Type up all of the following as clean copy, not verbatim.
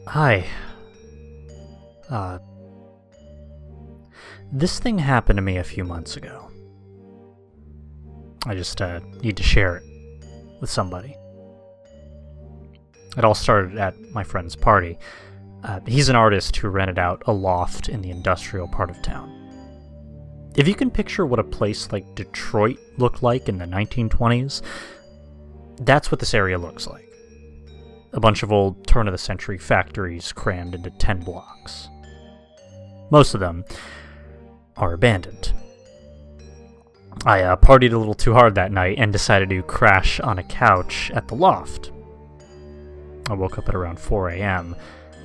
Hi. This thing happened to me a few months ago. I just need to share it with somebody. It all started at my friend's party. He's an artist who rented out a loft in the industrial part of town. If you can picture what a place like Detroit looked like in the 1920s, that's what this area looks like. A bunch of old turn-of-the-century factories crammed into 10 blocks. Most of them are abandoned. I partied a little too hard that night and decided to crash on a couch at the loft. I woke up at around 4 a.m.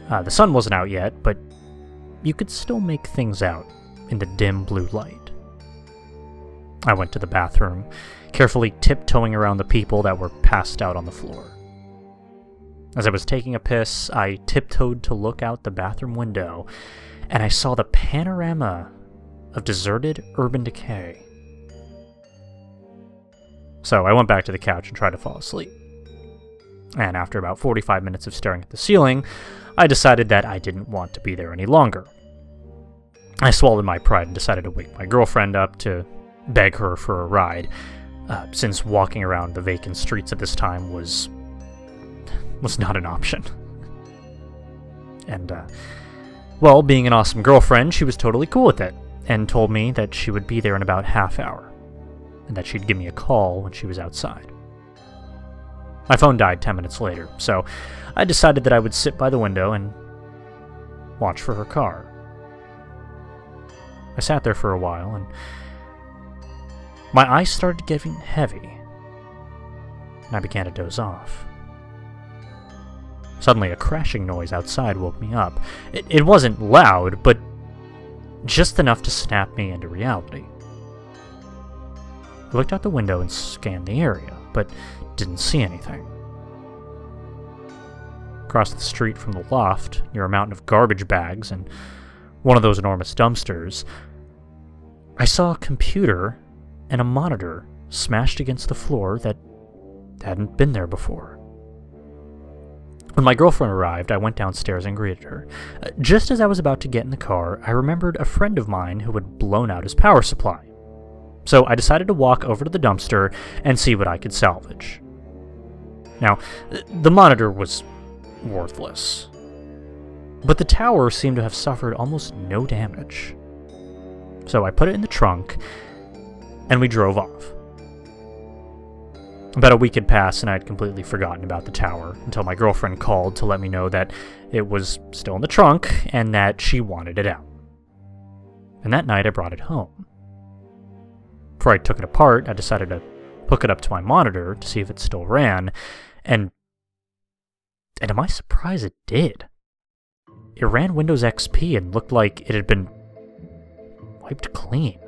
The sun wasn't out yet, but you could still make things out in the dim blue light. I went to the bathroom, carefully tiptoeing around the people that were passed out on the floor. As I was taking a piss, I tiptoed to look out the bathroom window, and I saw the panorama of deserted urban decay. So I went back to the couch and tried to fall asleep. And after about 45 minutes of staring at the ceiling, I decided that I didn't want to be there any longer. I swallowed my pride and decided to wake my girlfriend up to beg her for a ride, since walking around the vacant streets at this time was not an option. And, well, being an awesome girlfriend, she was totally cool with it, and told me that she would be there in about half hour, and that she'd give me a call when she was outside. My phone died 10 minutes later, so I decided that I would sit by the window and watch for her car. I sat there for a while, and my eyes started getting heavy, and I began to doze off. Suddenly, a crashing noise outside woke me up. It wasn't loud, but just enough to snap me into reality. I looked out the window and scanned the area, but didn't see anything. Across the street from the loft, near a mountain of garbage bags and one of those enormous dumpsters, I saw a computer and a monitor smashed against the floor that hadn't been there before. When my girlfriend arrived, I went downstairs and greeted her. Just as I was about to get in the car, I remembered a friend of mine who had blown out his power supply. So I decided to walk over to the dumpster and see what I could salvage. Now, the monitor was worthless, but the tower seemed to have suffered almost no damage. So I put it in the trunk, and we drove off. About a week had passed, and I had completely forgotten about the tower until my girlfriend called to let me know that it was still in the trunk and that she wanted it out. And that night I brought it home. Before I took it apart, I decided to hook it up to my monitor to see if it still ran, and to my surprise it did. It ran Windows XP and looked like it had been wiped clean.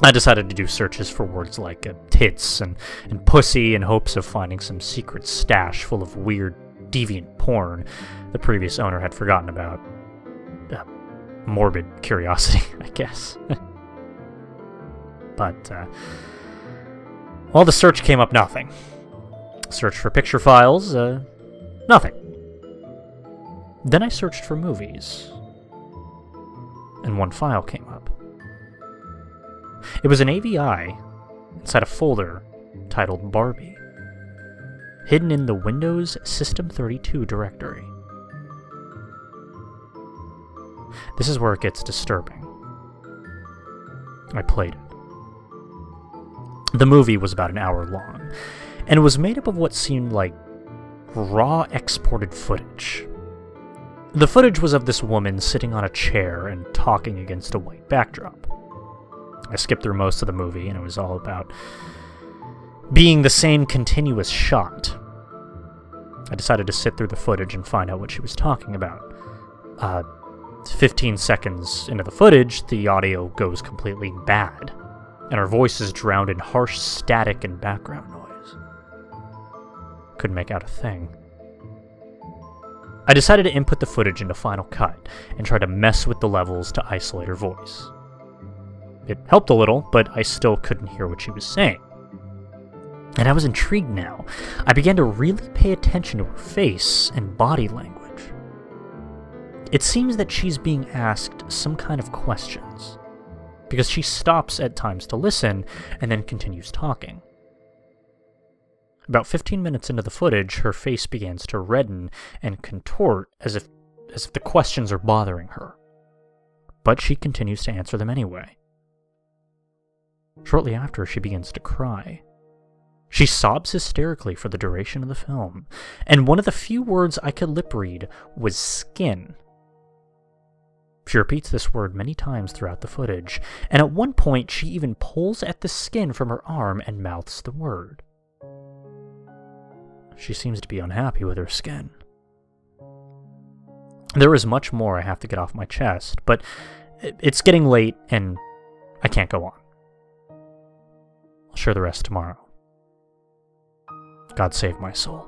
I decided to do searches for words like tits and pussy in hopes of finding some secret stash full of weird, deviant porn the previous owner had forgotten about. Morbid curiosity, I guess. But, well, the search came up nothing. Searched for picture files, nothing. Then I searched for movies, and one file came up. It was an AVI inside a folder titled Barbie, hidden in the Windows System 32 directory. This is where it gets disturbing. I played it. The movie was about an hour long, and it was made up of what seemed like raw exported footage. The footage was of this woman sitting on a chair and talking against a white backdrop. I skipped through most of the movie, and it was all about being the same continuous shot. I decided to sit through the footage and find out what she was talking about. 15 seconds into the footage, the audio goes completely bad, and her voice is drowned in harsh static and background noise. Couldn't make out a thing. I decided to input the footage into Final Cut and try to mess with the levels to isolate her voice. It helped a little, but I still couldn't hear what she was saying. And I was intrigued now. I began to really pay attention to her face and body language. It seems that she's being asked some kind of questions, because she stops at times to listen and then continues talking. About 15 minutes into the footage, her face begins to redden and contort as if the questions are bothering her. But she continues to answer them anyway. Shortly after, she begins to cry. She sobs hysterically for the duration of the film, and one of the few words I could lip read was skin. She repeats this word many times throughout the footage, and at one point she even pulls at the skin from her arm and mouths the word. She seems to be unhappy with her skin. There is much more I have to get off my chest, but it's getting late and I can't go on. I'll share the rest tomorrow. God save my soul.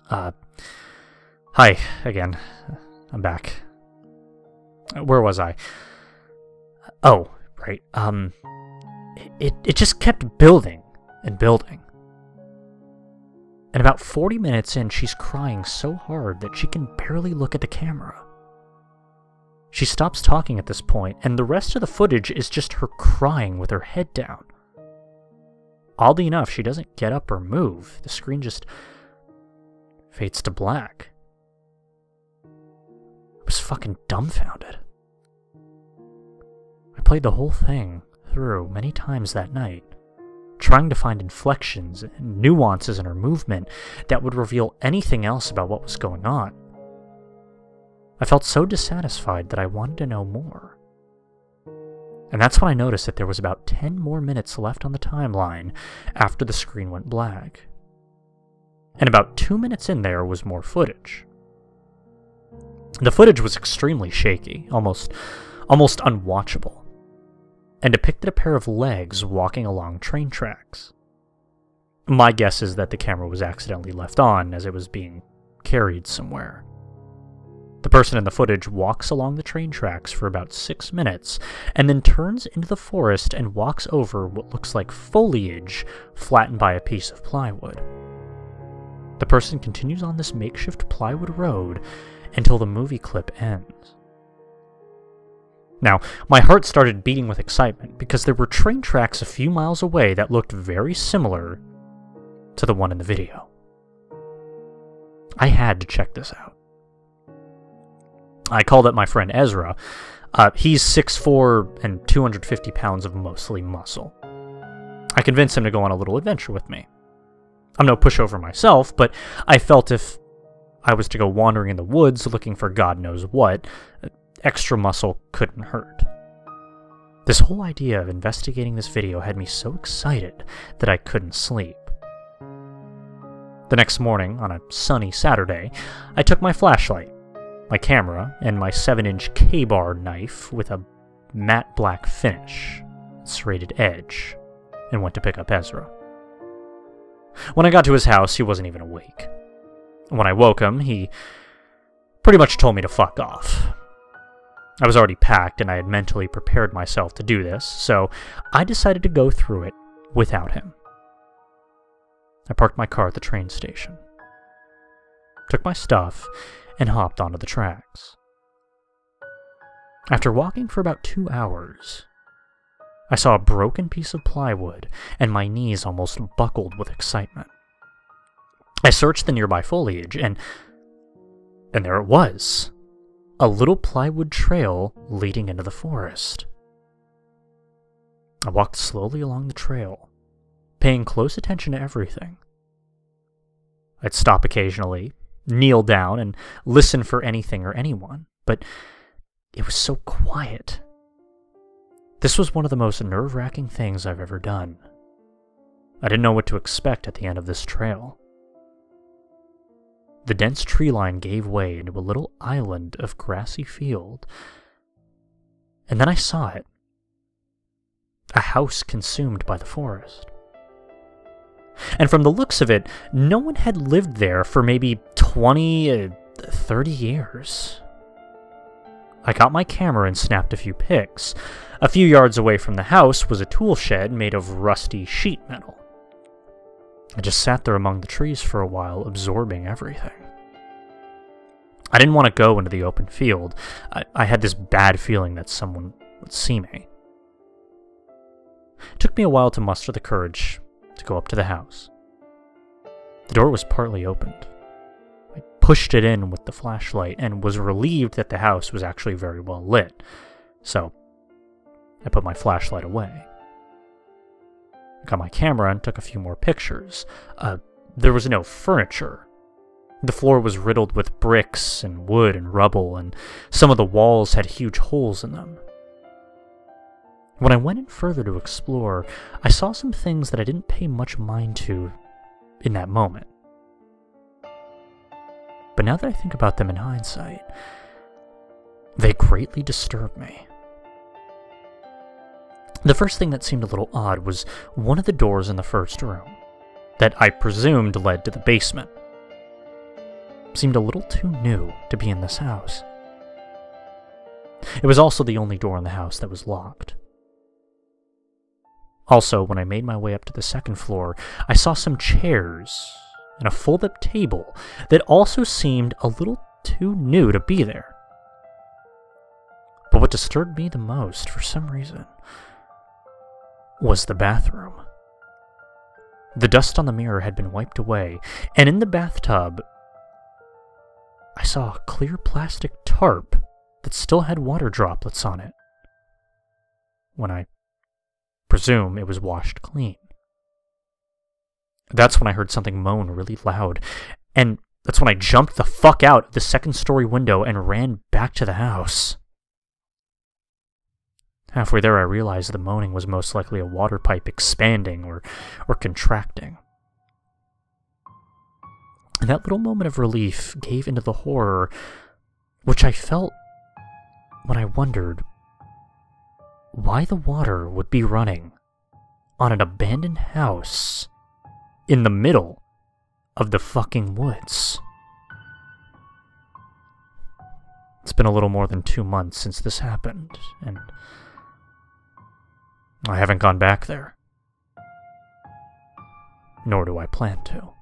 Hi, again. I'm back. Where was I? Oh, right. It just kept building and building. And about 40 minutes in, she's crying so hard that she can barely look at the camera. She stops talking at this point, and the rest of the footage is just her crying with her head down. Oddly enough, she doesn't get up or move. The screen just fades to black. I was fucking dumbfounded. I played the whole thing through many times that night, trying to find inflections and nuances in her movement that would reveal anything else about what was going on. I felt so dissatisfied that I wanted to know more. And that's when I noticed that there was about 10 more minutes left on the timeline after the screen went black. And about 2 minutes in there was more footage. The footage was extremely shaky, almost unwatchable, and depicted a pair of legs walking along train tracks. My guess is that the camera was accidentally left on as it was being carried somewhere. The person in the footage walks along the train tracks for about 6 minutes, and then turns into the forest and walks over what looks like foliage flattened by a piece of plywood. The person continues on this makeshift plywood road until the movie clip ends. Now, my heart started beating with excitement because there were train tracks a few miles away that looked very similar to the one in the video. I had to check this out. I called up my friend Ezra. He's 6'4" and 250 pounds of mostly muscle. I convinced him to go on a little adventure with me. I'm no pushover myself, but I felt if I was to go wandering in the woods looking for God knows what, extra muscle couldn't hurt. This whole idea of investigating this video had me so excited that I couldn't sleep. The next morning, on a sunny Saturday, I took my flashlight, my camera, and my 7-inch K-bar knife with a matte black finish, serrated edge, and went to pick up Ezra. When I got to his house, he wasn't even awake. When I woke him, he pretty much told me to fuck off. I was already packed, and I had mentally prepared myself to do this, so I decided to go through it without him. I parked my car at the train station, took my stuff, and hopped onto the tracks. After walking for about 2 hours, I saw a broken piece of plywood, and my knees almost buckled with excitement. I searched the nearby foliage, and there it was. A little plywood trail leading into the forest. I walked slowly along the trail, paying close attention to everything. I'd stop occasionally, kneel down, and listen for anything or anyone, but it was so quiet. This was one of the most nerve-wracking things I've ever done. I didn't know what to expect at the end of this trail. The dense tree line gave way into a little island of grassy field. And then I saw it. A house consumed by the forest. And from the looks of it, no one had lived there for maybe 20, 30 years. I got my camera and snapped a few pics. A few yards away from the house was a tool shed made of rusty sheet metal. I just sat there among the trees for a while, absorbing everything. I didn't want to go into the open field. I had this bad feeling that someone would see me. It took me a while to muster the courage to go up to the house. The door was partly opened. I pushed it in with the flashlight and was relieved that the house was actually very well lit, so I put my flashlight away. I got my camera and took a few more pictures. There was no furniture. The floor was riddled with bricks and wood and rubble, and some of the walls had huge holes in them. When I went in further to explore, I saw some things that I didn't pay much mind to in that moment. But now that I think about them in hindsight, they greatly disturbed me. The first thing that seemed a little odd was one of the doors in the first room, that I presumed led to the basement. It seemed a little too new to be in this house. It was also the only door in the house that was locked. Also, when I made my way up to the second floor, I saw some chairs and a fold-up table that also seemed a little too new to be there. But what disturbed me the most, for some reason, was the bathroom. The dust on the mirror had been wiped away, and in the bathtub, I saw a clear plastic tarp that still had water droplets on it, when I presume it was washed clean. That's when I heard something moan really loud, and that's when I jumped the fuck out of the second-story window and ran back to the house. Halfway there, I realized the moaning was most likely a water pipe expanding or contracting. And that little moment of relief gave into the horror, which I felt when I wondered why the water would be running on an abandoned house in the middle of the fucking woods. It's been a little more than 2 months since this happened, and I haven't gone back there. Nor do I plan to.